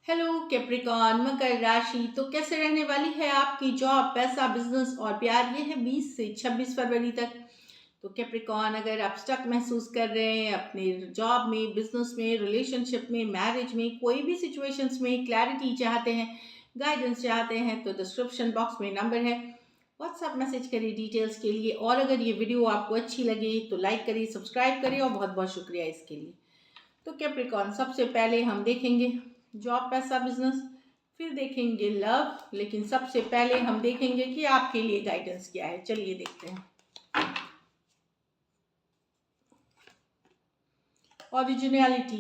Hello Capricorn मकर राशि। तो कैसे रहने वाली है आपकी जॉब, पैसा, बिजनेस और प्यार? ये है 20 से 26 फरवरी तक। तो कैप्रिकॉन, अगर आप स्टक महसूस कर रहे हैं अपने जॉब में, बिजनेस में, रिलेशनशिप में, मैरिज में, कोई भी सिचुएशंस में क्लैरिटी चाहते हैं, गाइडेंस चाहते हैं, तो डिस्क्रिप्शन बॉक्स में नंबर है, व्हाट्सएप मैसेज करिए डिटेल्स के लिए। और अगर ये वीडियो आपको अच्छी लगे तो लाइक करिए, सब्सक्राइब करिए और बहुत बहुत शुक्रिया इसके लिए। तो कैप्रिकॉन, सबसे पहले हम देखेंगे जॉब, पैसा, बिजनेस, फिर देखेंगे लव, लेकिन सबसे पहले हम देखेंगे कि आपके लिए गाइडेंस क्या है। चलिए देखते हैं। Originality,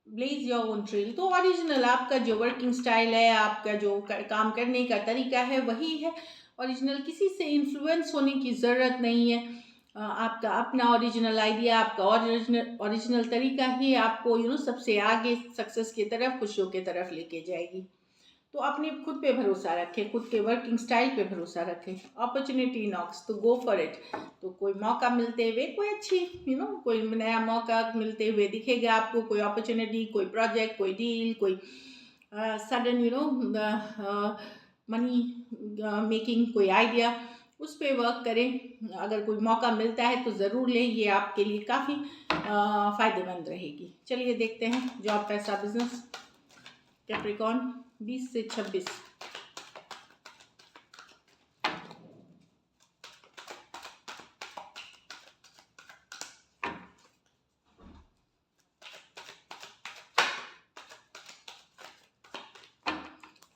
blaze your own trail. तो ओरिजिनल आपका जो वर्किंग स्टाइल है, आपका जो काम करने का तरीका है, वही है ओरिजिनल। किसी से इन्फ्लुएंस होने की ज़रूरत नहीं है। आपका अपना ओरिजिनल आइडिया, आपका ओरिजिनल तरीका ही आपको सबसे आगे सक्सेस की तरफ, खुशियों की तरफ लेके जाएगी। तो अपने खुद पे भरोसा रखें, खुद के वर्किंग स्टाइल पे भरोसा रखें। अपॉर्चुनिटी नॉक्स, तो गो फॉर इट। तो कोई मौका मिलते हुए, कोई अच्छी कोई नया मौका मिलते हुए दिखेगा आपको, कोई अपॉर्चुनिटी, कोई प्रोजेक्ट, कोई डील, कोई सडन मनी मेकिंग कोई आइडिया, उस पर वर्क करें। अगर कोई मौका मिलता है तो ज़रूर लें, ये आपके लिए काफ़ी फ़ायदेमंद रहेगी। चलिए देखते हैं जॉब, पैसा, बिजनेस कैप्रिकॉन 20 से 26।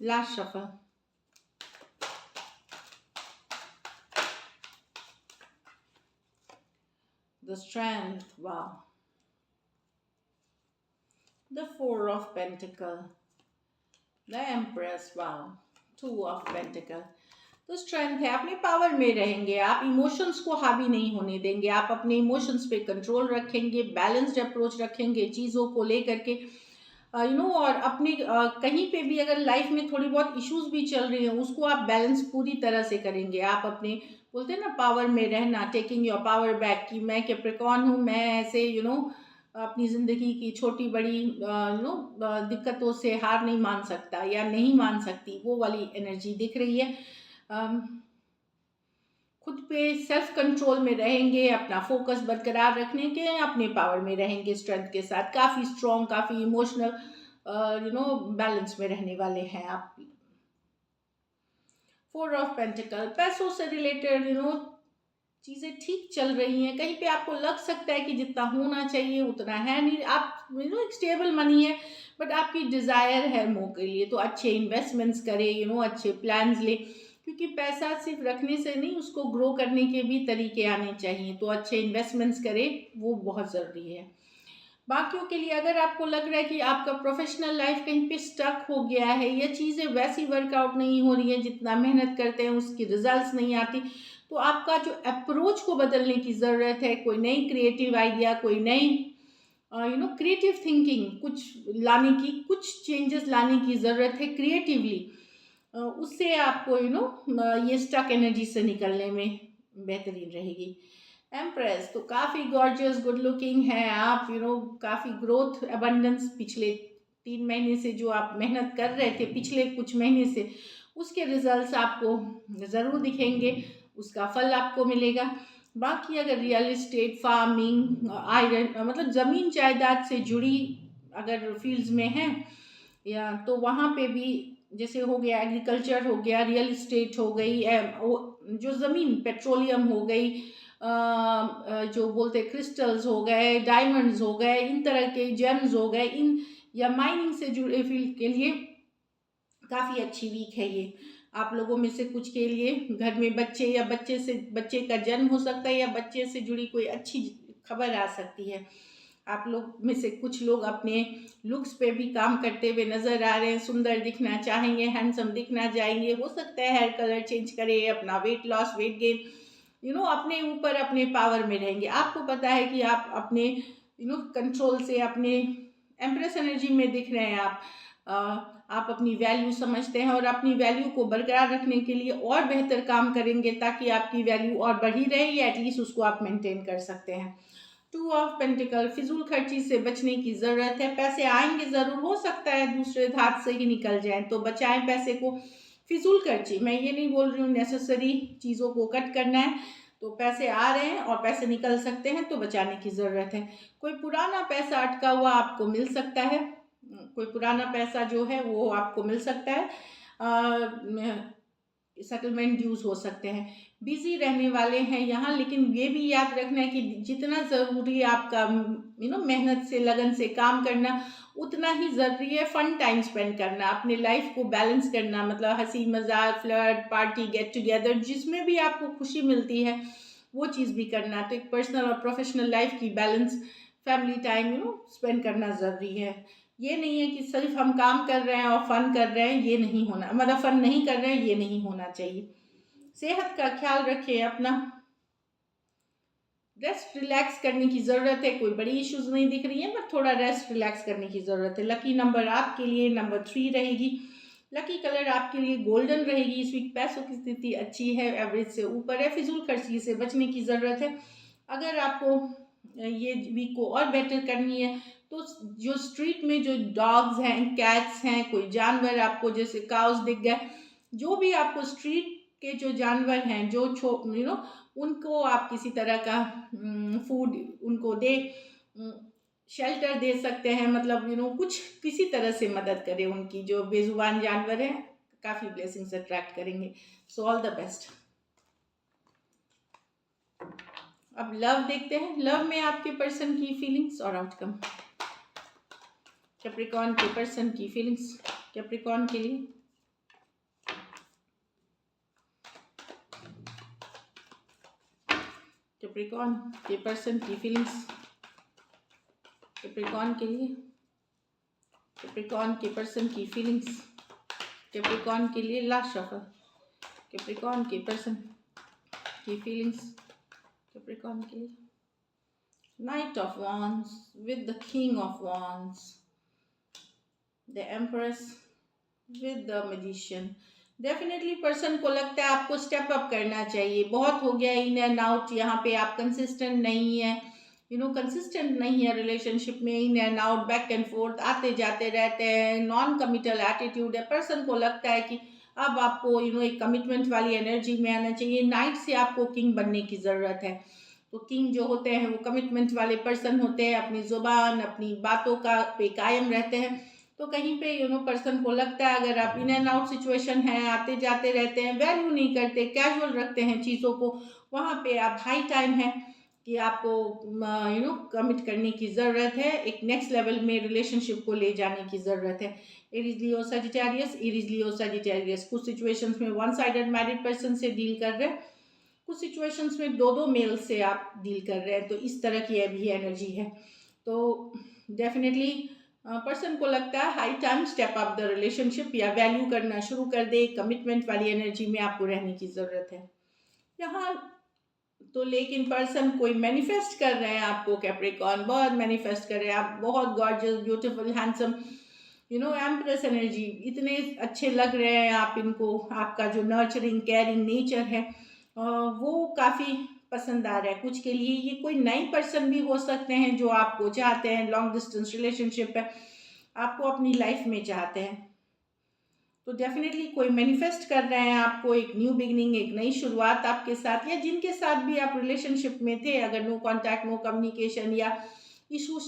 Last shuffle. The strength, wow. The four of pentacle, the empress, wow. Two of pentacle। तो स्ट्रेंथ है, अपनी पावर में रहेंगे आप, इमोशंस को हावी नहीं होने देंगे, आप अपने इमोशंस पे कंट्रोल रखेंगे, बैलेंस्ड अप्रोच रखेंगे चीज़ों को लेकर के। और अपने कहीं पे भी अगर लाइफ में थोड़ी बहुत इश्यूज भी चल रही हैं, उसको आप बैलेंस पूरी तरह से करेंगे। आप अपने, बोलते हैं ना, पावर में रहना, टेकिंग योर पावर बैक, कि मैं कैप्रिकॉन हूँ, मैं ऐसे अपनी ज़िंदगी की छोटी बड़ी दिक्कतों से हार नहीं मान सकता या नहीं मान सकती, वो वाली एनर्जी दिख रही है। खुद पे सेल्फ कंट्रोल में रहेंगे, अपना फोकस बरकरार रखने के, अपने पावर में रहेंगे स्ट्रेंथ के साथ, काफ़ी स्ट्रॉन्ग, काफ़ी इमोशनल बैलेंस में रहने वाले हैं आप। फोर ऑफ पेंटिकल, पैसों से रिलेटेड चीज़ें ठीक चल रही हैं। कहीं पे आपको लग सकता है कि जितना होना चाहिए उतना है नहीं, आप एक स्टेबल मनी है, बट आपकी डिज़ायर है मोह के लिए, तो अच्छे इन्वेस्टमेंट्स करें, अच्छे प्लान्स ले, क्योंकि पैसा सिर्फ रखने से नहीं, उसको ग्रो करने के भी तरीके आने चाहिए। तो अच्छे इन्वेस्टमेंट्स करें, वो बहुत ज़रूरी है। बाकियों के लिए, अगर आपको लग रहा है कि आपका प्रोफेशनल लाइफ कहीं पे स्टक हो गया है, या चीज़ें वैसी वर्कआउट नहीं हो रही हैं, जितना मेहनत करते हैं उसकी रिजल्ट्स नहीं आती, तो आपका जो अप्रोच को बदलने की ज़रूरत है। कोई नई क्रिएटिव आइडिया, कोई नई क्रिएटिव थिंकिंग कुछ लाने की, कुछ चेंजेस लाने की ज़रूरत है क्रिएटिवली। उससे आपको ये स्टक एनर्जी से निकलने में बेहतरीन रहेगी। एम्प्रेस, तो काफ़ी गॉर्जियस, गुड लुकिंग है आप, काफ़ी ग्रोथ, अबंडेंस, पिछले 3 महीने से जो आप मेहनत कर रहे थे, पिछले कुछ महीने से, उसके रिजल्ट्स आपको ज़रूर दिखेंगे, उसका फल आपको मिलेगा। बाकी अगर रियल इस्टेट, फार्मिंग, आयरन, मतलब ज़मीन जायदाद से जुड़ी अगर फील्ड्स में हैं, या तो वहाँ पे भी, जैसे हो गया एग्रीकल्चर, हो गया रियल इस्टेट, हो गई जो ज़मीन, पेट्रोलियम हो गई, जो बोलते क्रिस्टल्स हो गए, डायमंड्स हो गए, इन तरह के जेम्स हो गए, इन या माइनिंग से जुड़े फील्ड के लिए काफ़ी अच्छी वीक है ये। आप लोगों में से कुछ के लिए घर में बच्चे, या बच्चे का जन्म हो सकता है, या बच्चे से जुड़ी कोई अच्छी खबर आ सकती है। आप लोग में से कुछ लोग अपने लुक्स पे भी काम करते हुए नज़र आ रहे हैं, सुंदर दिखना चाहेंगे, हैंडसम दिखना चाहेंगे, हो सकता है हेयर कलर चेंज करें, अपना वेट लॉस, वेट गेन, अपने ऊपर, अपने पावर में रहेंगे। आपको पता है कि आप अपने कंट्रोल से, अपने एम्प्रेस एनर्जी में दिख रहे हैं आप। आप अपनी वैल्यू समझते हैं, और अपनी वैल्यू को बरकरार रखने के लिए और बेहतर काम करेंगे, ताकि आपकी वैल्यू और बढ़ी रहे, या एटलीस्ट उसको आप मेंटेन कर सकते हैं। टू ऑफ पेंटिकल, फिजूल खर्ची से बचने की ज़रूरत है। पैसे आएंगे ज़रूर, हो सकता है दूसरे हाथ से ही निकल जाएं, तो बचाएं पैसे को। फिजूल खर्ची, मैं ये नहीं बोल रही हूँ नेसेसरी चीज़ों को कट करना है, तो पैसे आ रहे हैं और पैसे निकल सकते हैं तो बचाने की ज़रूरत है। कोई पुराना पैसा अटका हुआ आपको मिल सकता है, कोई पुराना पैसा जो है वो आपको मिल सकता है। सेटलमेंट ड्यूज हो सकते हैं। बिजी रहने वाले हैं यहाँ, लेकिन ये भी याद रखना है कि जितना ज़रूरी है आपका मेहनत से लगन से काम करना, उतना ही ज़रूरी है फन टाइम स्पेंड करना, अपने लाइफ को बैलेंस करना। मतलब हंसी मजाक, फ्लर्ट, पार्टी, गेट टुगेदर, जिसमें भी आपको खुशी मिलती है वो चीज़ भी करना। तो एक पर्सनल और प्रोफेशनल लाइफ की बैलेंस, फैमिली टाइम स्पेंड करना ज़रूरी है। ये नहीं है कि सिर्फ हम काम कर रहे हैं और फन कर रहे हैं, ये नहीं होना, मतलब फन नहीं कर रहे हैं, ये नहीं होना चाहिए। सेहत का ख्याल रखें अपना, रेस्ट रिलैक्स करने की ज़रूरत है। कोई बड़ी इश्यूज नहीं दिख रही है, बट थोड़ा रेस्ट रिलैक्स करने की ज़रूरत है। लकी नंबर आपके लिए नंबर 3 रहेगी। लकी कलर आपके लिए गोल्डन रहेगी। इस वीक पैसों की स्थिति अच्छी है, एवरेज से ऊपर है। फिजूल खर्ची से बचने की ज़रूरत है। अगर आपको ये वीक को और बेटर करनी है, तो जो स्ट्रीट में जो डॉग्स हैं, कैट्स हैं, कोई जानवर आपको जैसे काउस दिख गए, जो भी आपको स्ट्रीट के जो जानवर हैं, जो उनको आप किसी तरह का फूड उनको दे, शेल्टर दे सकते हैं। मतलब कुछ किसी तरह से मदद करें उनकी, जो बेजुबान जानवर हैं, काफ़ी ब्लेसिंग्स अट्रैक्ट करेंगे। So all the best. अब लव देखते हैं, लव में आपके पर्सन की फीलिंग्स और आउटकम। कैप्रिकॉर्न के पर्सन की फीलिंग्स कैप्रिकॉर्न के लिए। कैप्रिकॉर्न के पर्सन की फीलिंग्स कैप्रिकॉर्न के लिए। कैप्रिकॉर्न के पर्सन की फीलिंग्स कैप्रिकॉर्न के लिए। Last shuffle. कैप्रिकॉर्न के पर्सन की फीलिंग्स कैप्रिकॉर्न के लिए। Night of wands with the king of wands, the empress with the magician. Definitely person को लगता है आपको स्टेप अप करना चाहिए। बहुत हो गया इन एंड आउट, यहाँ पे आप कंसिस्टेंट नहीं है, कंसिस्टेंट नहीं है रिलेशनशिप में। In and out, back and fourth, आते जाते रहते हैं। नॉन कमिटल एटीट्यूड है। पर्सन को लगता है कि अब आपको एक कमिटमेंट वाली एनर्जी में आना चाहिए। नाइट से आपको किंग बनने की ज़रूरत है। तो किंग जो होते हैं वो कमिटमेंट वाले पर्सन होते हैं, अपनी ज़ुबान, अपनी बातों का पे कायम रहते हैं। तो कहीं पे पर्सन को लगता है अगर आप इन एंड आउट सिचुएशन है, आते जाते रहते हैं, वैल्यू नहीं करते, कैजुअल रखते हैं चीज़ों को, वहाँ पे आप हाई टाइम है कि आपको कमिट करने की ज़रूरत है। एक नेक्स्ट लेवल में रिलेशनशिप को ले जाने की ज़रूरत है। Aries Leo Sagittarius, Aries Leo Sagittarius. कुछ सिचुएशंस में वन साइडेड मैरिड पर्सन से डील कर रहे हैं, कुछ सिचुएशंस में दो मेल से आप डील कर रहे हैं। तो इस तरह की अभी एनर्जी है। तो डेफिनेटली पर्सन को लगता है high time step up the relationship, या वैल्यू करना शुरू कर दे। कमिटमेंट वाली एनर्जी में आपको रहने की ज़रूरत है यहाँ। तो लेकिन पर्सन कोई मैनिफेस्ट कर रहे हैं आपको, कैप्रिकॉर्न बहुत मैनिफेस्ट कर रहे हैं। आप बहुत gorgeous, beautiful, handsome, empress energy, इतने अच्छे लग रहे हैं आप इनको। आपका जो नर्चरिंग, केयरिंग नेचर है वो काफ़ी पसंद आ रहा है कुछ के लिए। ये कोई नई पर्सन भी हो सकते हैं जो आपको चाहते हैं, लॉन्ग डिस्टेंस रिलेशनशिप है, आपको अपनी लाइफ में चाहते हैं। तो डेफिनेटली कोई मैनिफेस्ट कर रहे हैं आपको एक न्यू बिगिनिंग, एक नई शुरुआत आपके साथ, या जिनके साथ भी आप रिलेशनशिप में थे, अगर नो कांटेक्ट, नो कम्युनिकेशन या इश्यूज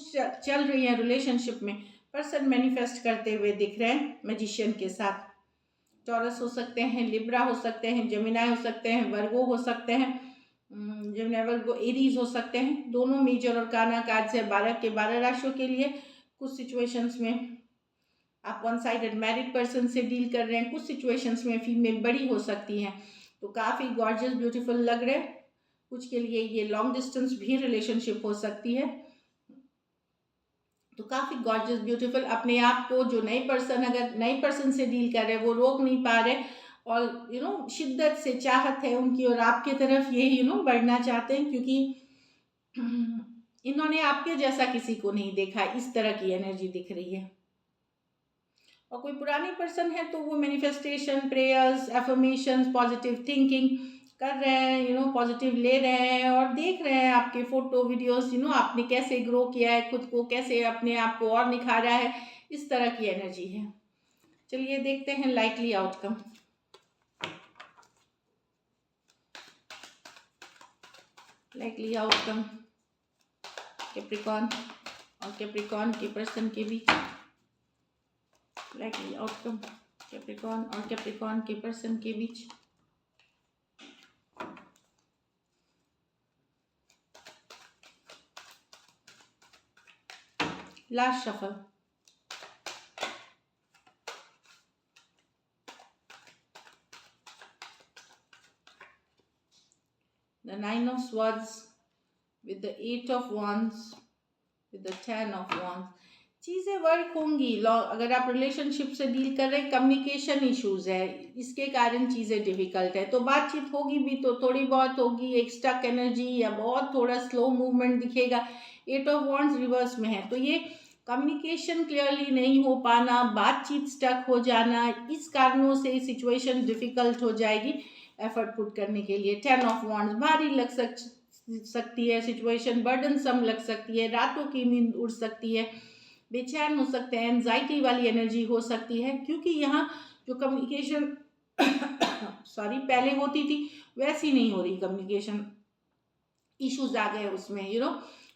चल रही हैं रिलेशनशिप में, पर्सन मैनिफेस्ट करते हुए दिख रहे हैं मैजिशियन के साथ। टॉरस हो सकते हैं, लिब्रा हो सकते हैं, जेमिनाई हो सकते हैं, वर्गो हो सकते हैं, जेमिनाई वर्गो एरीज हो सकते हैं। दोनों मेजर और काना कार्ड से 12 के 12 राशियों के लिए। कुछ सिचुएशंस में आप वन साइडेड मैरिड पर्सन से डील कर रहे हैं, कुछ सिचुएशंस में फीमेल बड़ी हो सकती हैं। तो काफ़ी गॉर्जियस, ब्यूटीफुल लग रहे हैं। कुछ के लिए ये लॉन्ग डिस्टेंस भी रिलेशनशिप हो सकती है। तो काफ़ी गॉर्जियस, ब्यूटीफुल, अपने आप को जो नए पर्सन, अगर नए पर्सन से डील कर रहे हैं, वो रोक नहीं पा रहे, और शिद्दत से चाहत है उनकी, और आपके तरफ ये बढ़ना चाहते हैं, क्योंकि इन्होंने आपके जैसा किसी को नहीं देखा। इस तरह की एनर्जी दिख रही है। और कोई पुरानी पर्सन है तो वो manifestation, prayers, affirmations, positive thinking, कर रहे हैं, पॉजिटिव ले रहे हैं और देख रहे हैं आपके फोटो वीडियोस, आपने कैसे ग्रो किया है खुद को, कैसे अपने आप को और निखारा है, इस तरह की एनर्जी है। चलिए देखते हैं lightly outcome. Lightly outcome Capricorn और कैप्रिकॉर्न के पर्सन के बीच। लाइटली आउटकम कैप्रिकॉर्न और कैप्रिकॉर्न के पर्सन के बीच। Last shuffle. The 9 of Swords with the 8 of Wands with the 10 of Wands। चीज़ें वर्क होंगी। अगर आप रिलेशनशिप से डील कर रहे हैं, कम्युनिकेशन इश्यूज है, इसके कारण चीज़ें डिफिकल्ट है, तो बातचीत होगी भी तो थोड़ी बहुत होगी, एक स्टक एनर्जी या बहुत थोड़ा स्लो मूवमेंट दिखेगा। 8 ऑफ वॉन्ड्स रिवर्स में है, तो ये कम्युनिकेशन क्लियरली नहीं हो पाना, बातचीत स्टक हो जाना, इस कारणों से सिचुएशन डिफिकल्ट हो जाएगी एफर्ट पुट करने के लिए। 10 ऑफ वॉन्ड्स भारी लग सकती है सिचुएशन, बर्डनसम लग सकती है, रातों की नींद उड़ सकती है, बेचैन हो सकते हैं, एंजाइटी वाली एनर्जी हो सकती है, क्योंकि यहाँ जो कम्युनिकेशन सॉरी पहले होती थी वैसी नहीं हो रही, कम्युनिकेशन इश्यूज आ गए उसमें।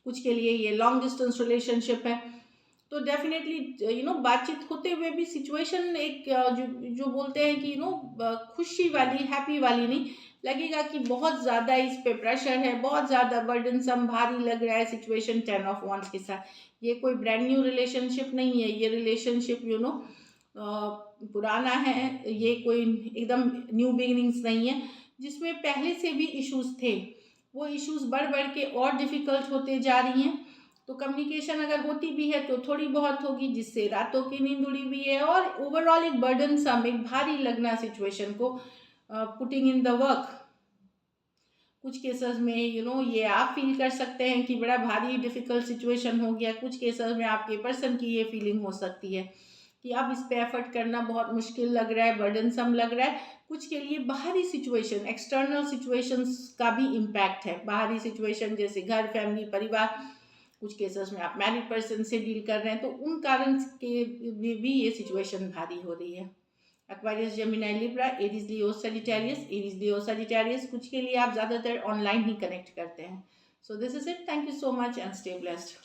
कुछ के लिए ये लॉन्ग डिस्टेंस रिलेशनशिप है, तो डेफिनेटली बातचीत होते हुए भी सिचुएशन एक जो बोलते हैं कि खुशी वाली, हैप्पी वाली नहीं लगेगा, कि बहुत ज़्यादा इस पे प्रेशर है, बहुत ज़्यादा बर्डनसम भारी लग रहा है सिचुएशन 10 ऑफ वॉन्ड्स के साथ। ये कोई ब्रांड न्यू रिलेशनशिप नहीं है, ये रिलेशनशिप पुराना है, ये कोई एकदम न्यू बिगिनिंग्स नहीं है, जिसमें पहले से भी इश्यूज थे, वो इश्यूज बढ़ बढ़ के और डिफ़िकल्ट होते जा रही हैं। तो कम्युनिकेशन अगर होती भी है तो थोड़ी बहुत होगी, जिससे रातों की नींद उड़ी हुई है, और ओवरऑल एक बर्डनसम, एक भारी लगना सिचुएशन को, पुटिंग इन द वर्क। कुछ केसेस में ये आप फील कर सकते हैं कि बड़ा भारी डिफिकल्ट सिचुएशन हो गया, कुछ केसेस में आपके पर्सन की ये फीलिंग हो सकती है कि अब इस पे एफर्ट करना बहुत मुश्किल लग रहा है, बर्डनसम लग रहा है। कुछ के लिए बाहरी सिचुएशन, एक्सटर्नल सिचुएशंस का भी इम्पैक्ट है, बाहरी सिचुएशन जैसे घर, फैमिली, परिवार। कुछ केसेस में आप मैरिड पर्सन से डील कर रहे हैं, तो उन कारण के भी ये सिचुएशन भारी हो रही है। एक्वारियस, जेमिनी, लिब्रा, एरीज, लियो, सजिटेरियस, एरीज, लियो, सजिटेरियस, कुछ के लिए आप ज़्यादातर ऑनलाइन ही कनेक्ट करते हैं। So this is it, thank you so much and stay blessed.